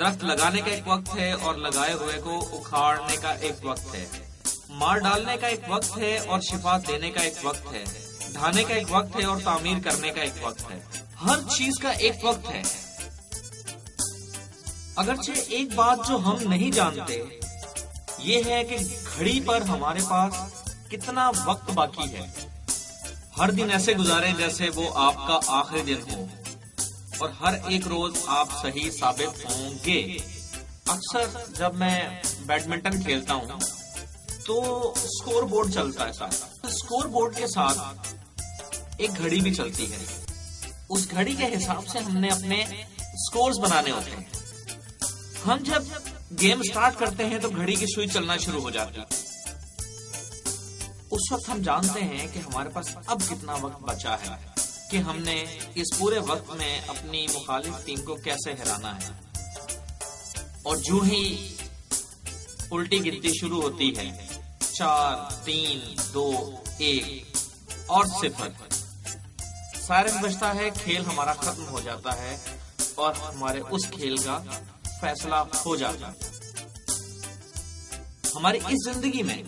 درخت لگانے کا ایک وقت ہے اور لگائے ہوئے کو اکھاڑنے کا ایک وقت ہے، مار ڈالنے کا ایک وقت ہے اور شفا دینے کا ایک وقت ہے، ڈھانے کا ایک وقت ہے اور تعمیر کرنے کا ایک وقت ہے، ہر چیز کا ایک وقت ہے۔ اگرچہ ایک بات جو ہم نہیں جانتے یہ ہے کہ گھڑی پر ہمارے پاس کتنا وقت باقی ہے۔ ہر دن ایسے گزاریں جیسے وہ آپ کا آخری دن ہو، اور ہر ایک روز آپ صحیح ثابت ہوں گے۔ اکثر جب میں بیڈمنٹن کھیلتا ہوں تو اسکور بورڈ چلتا ہے ساتھ، اسکور بورڈ کے ساتھ ایک گھڑی بھی چلتی ہے۔ اس گھڑی کے حساب سے ہم نے اپنے اسکورز بنانے ہوتے ہیں۔ ہم جب گیم سٹارٹ کرتے ہیں تو گھڑی کی سوئی چلنا شروع ہو جاتی ہے۔ اس وقت ہم جانتے ہیں کہ ہمارے پاس اب کتنا وقت بچا ہے کہ ہم نے اس پورے وقت میں اپنی مخالف ٹیم کو کیسے ہرانا ہے۔ اور جو ہی الٹی گنتی شروع ہوتی ہے، 4 3 2 1 اور 0، سائرن بجتا ہے، کھیل ہمارا ختم ہو جاتا ہے اور ہمارے اس کھیل کا فیصلہ ہو جاتا ہے۔ ہماری اس زندگی میں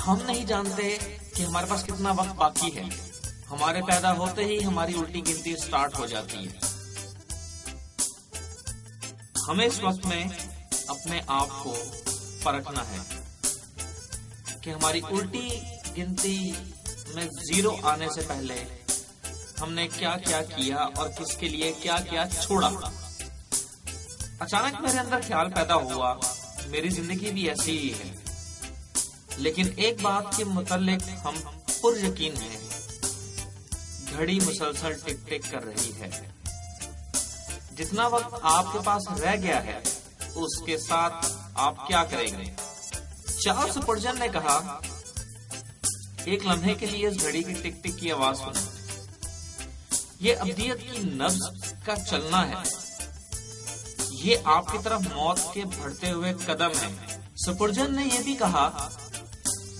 ہم نہیں جانتے کہ ہمارے پاس کتنا وقت باقی ہے۔ ہمارے پیدا ہوتے ہی ہماری الٹی گنتی سٹارٹ ہو جاتی ہے۔ ہمیں اس وقت میں اپنے آپ کو پرکھنا ہے کہ ہماری الٹی گنتی میں 0 آنے سے پہلے ہم نے کیا کیا کیا اور کس کے لیے کیا کیا چھوڑا۔ اچانک میرے اندر خیال پیدا ہوا، میری زندگی بھی ایسی ہی ہے، لیکن ایک بات کے متعلق ہم پر یقین ہیں، گھڑی مسلسل ٹک ٹک کر رہی ہے۔ جتنا وقت آپ کے پاس رہ گیا ہے اس کے ساتھ آپ کیا کریں گے؟ چارلس سپرجن نے کہا، ایک لمحے کے لیے اس گھڑی کی ٹک ٹک کی آواز سنیں، یہ ابدیت کی نبض کا چلنا ہے، یہ آپ کی طرف موت کے بڑھتے ہوئے قدم ہیں۔ سپرجن نے یہ بھی کہا،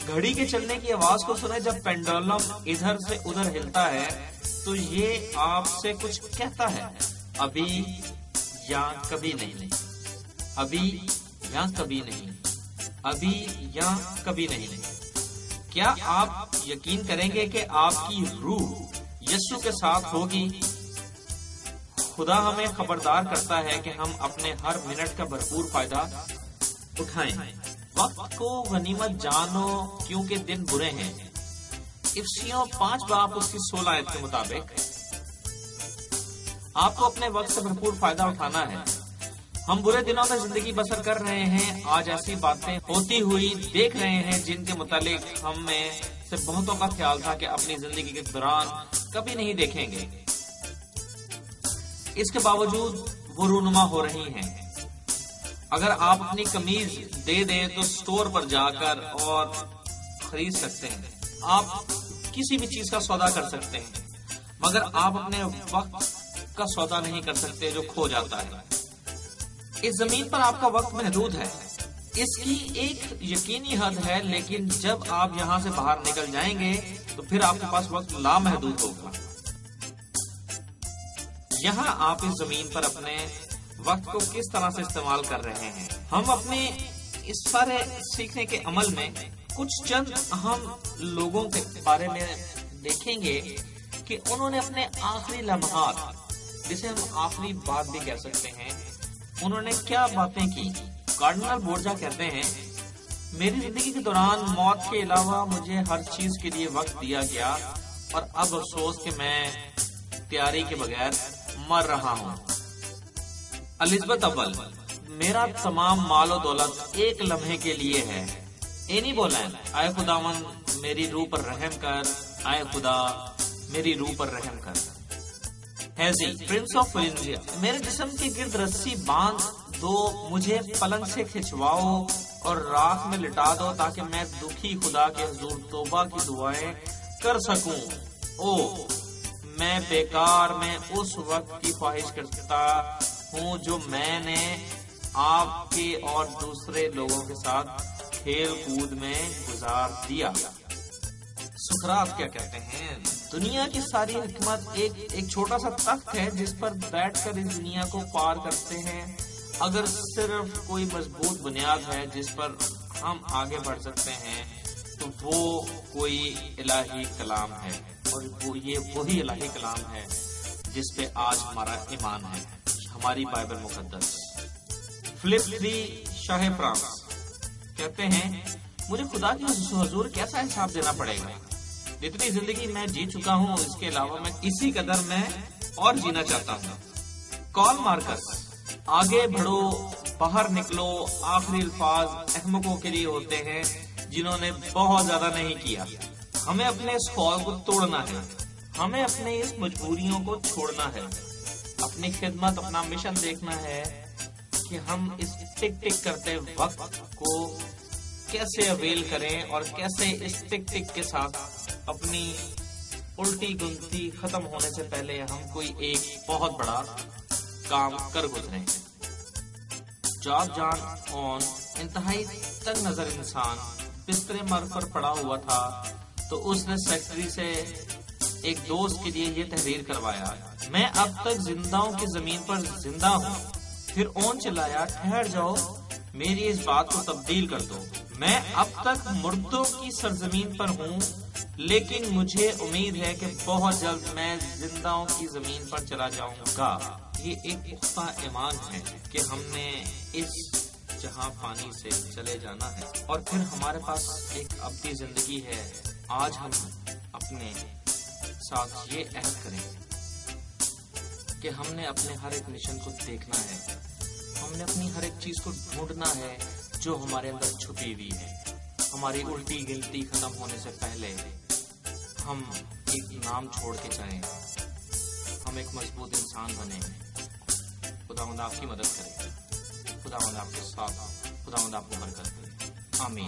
گھڑی کے چلنے کی آواز کو سنیں، جب پینڈولم ادھر سے ادھر ہلتا ہے تو یہ آپ سے کچھ کہتا ہے، ابھی یا کبھی نہیں، ابھی یا کبھی نہیں، ابھی یا کبھی نہیں۔ کیا آپ یقین کریں گے کہ آپ کی روح یسوع کے ساتھ ہوگی؟ خدا ہمیں خبردار کرتا ہے کہ ہم اپنے ہر منٹ کا بھرپور فائدہ اٹھائیں۔ وقت کو غنیمت جانو کیونکہ دن برے ہیں۔ افسیوں 5 باب اس کی 16 آیت کے مطابق آپ کو اپنے وقت سے بھرپور فائدہ اٹھانا ہے۔ ہم برے دنوں میں زندگی بسر کر رہے ہیں، آج ایسی باتیں ہوتی ہوئی دیکھ رہے ہیں جن کے متعلق ہم میں سے بہتوں کا خیال تھا کہ اپنی زندگی کے دوران کبھی نہیں دیکھیں گے۔ اس کے باوجود وہ رونما ہو رہی ہیں۔ اگر آپ اپنی قمیض دے دیں تو سٹور پر جا کر اور خرید سکتے ہیں، آپ کسی بھی چیز کا سودا کر سکتے ہیں، مگر آپ اپنے وقت کا سودا نہیں کر سکتے جو کھو جاتا ہے۔ اس زمین پر آپ کا وقت محدود ہے، اس کی ایک یقینی حد ہے، لیکن جب آپ یہاں سے باہر نکل جائیں گے تو پھر آپ کے پاس وقت لامحدود ہوگا۔ یہاں آپ اس زمین پر اپنے وقت کو کس طرح سے استعمال کر رہے ہیں؟ ہم اپنے اس سارے سیکھنے کے عمل میں کچھ چند اہم لوگوں کے بارے میں دیکھیں گے کہ انہوں نے اپنے آخری لمحات، جسے ہم آخری بات بھی کہہ سکتے ہیں، انہوں نے کیا باتیں کی۔ کارڈنل بورجا کہتے ہیں، میری زندگی کے دوران موت کے علاوہ مجھے ہر چیز کے لیے وقت دیا گیا اور اب افسوس کہ میں تیاری کے بغیر مر رہا ہوں۔ الزبتھ اول، میرا تمام مال و دولت ایک لمحے کے لیے ہے۔ اینی بولین، اے خداوند میری روح پر رحم کر، اے خدا میری روح پر رحم کر۔ ہیزی، پرنس آف ولنزیا، میرے جسم کے گرد رسی باندھ دو، مجھے پلنگ سے کھچواؤ اور راکھ میں لٹا دو تاکہ میں دکھی خدا کے حضور توبہ کی دعائیں کر سکوں۔ او میں بیکار میں اس وقت کی خواہش کرتا ہوں جو میں نے آپ کے اور دوسرے لوگوں کے ساتھ کھیل کود میں گزار دیا۔ سقراط کیا کہتے ہیں؟ دنیا کی ساری حکمت ایک چھوٹا سا تخت ہے جس پر بیٹھ کر اس دنیا کو پار کرتے ہیں اگر صرف کوئی مضبوط بنیاد ہے جس پر ہم آگے بڑھ سکتے ہیں تو وہ کوئی الہی کلام ہے، اور یہ وہی الہی کلام ہے جس پہ آج ہمارا ایمان ہے، ہماری بائبل مقدس۔ فلپ 3 شاہ فرانس کہتے ہیں، مجھے خدا کی حضور کیسا حساب دینا پڑے گا؟ جتنی زندگی میں جی چکا ہوں اس کے علاوہ میں اسی قدر میں اور جینا چاہتا ہوں۔ کارل مارکس، آگے بڑھو، باہر نکلو، آخری الفاظ احمقوں کے لیے ہوتے ہیں جنہوں نے بہت زیادہ نہیں کیا۔ ہمیں اپنے اس خواب کو توڑنا ہے، ہمیں اپنے اس مجبوریوں کو چھوڑنا ہے، اپنی خدمت، اپنا مشن دیکھنا ہے کہ ہم اس ٹک ٹک کرتے وقت کو کیسے اویل کریں اور کیسے اس ٹک ٹک کے ساتھ اپنی الٹی گنتی ختم ہونے سے پہلے ہم کوئی ایک بہت بڑا کام کر گزریں۔ جاب جان اون، انتہائی تنگ نظر انسان، بستر مرگ پر پڑا ہوا تھا تو اس نے سیکرٹری سے ایک دوست کے لیے یہ تحریر کروایا، میں اب تک زندہوں کی زمین پر زندہ ہوں۔ پھر اون چلایا، ٹھہر جاؤ، میری اس بات کو تبدیل کر دو، میں اب تک مردوں کی سرزمین پر ہوں لیکن مجھے امید ہے کہ بہت جلد میں زندہوں کی زمین پر چلا جاؤں گا۔ یہ ایک پختہ ایمان ہے کہ ہم نے اس جہاں پانی سے چلے جانا ہے اور پھر ہمارے پاس ایک ابدی زندگی ہے۔ آج ہم اپنے ساتھ یہ عہد کریں کہ ہم نے اپنے ہر ایک مشن کو دیکھنا ہے، ہم نے اپنی ہر ایک چیز کو ڈھونڈنا ہے جو ہمارے اندر چھپی ہوئی ہے۔ ہماری الٹی گنتی ختم ہونے سے پہلے ہم ایک نام چھوڑ کے جائیں، ہم ایک مضبوط انسان بنیں۔ خداوند آپ کی مدد کرے، خداوند آپ کے ساتھ، خداوند آپ کو برکت کرے، آمین۔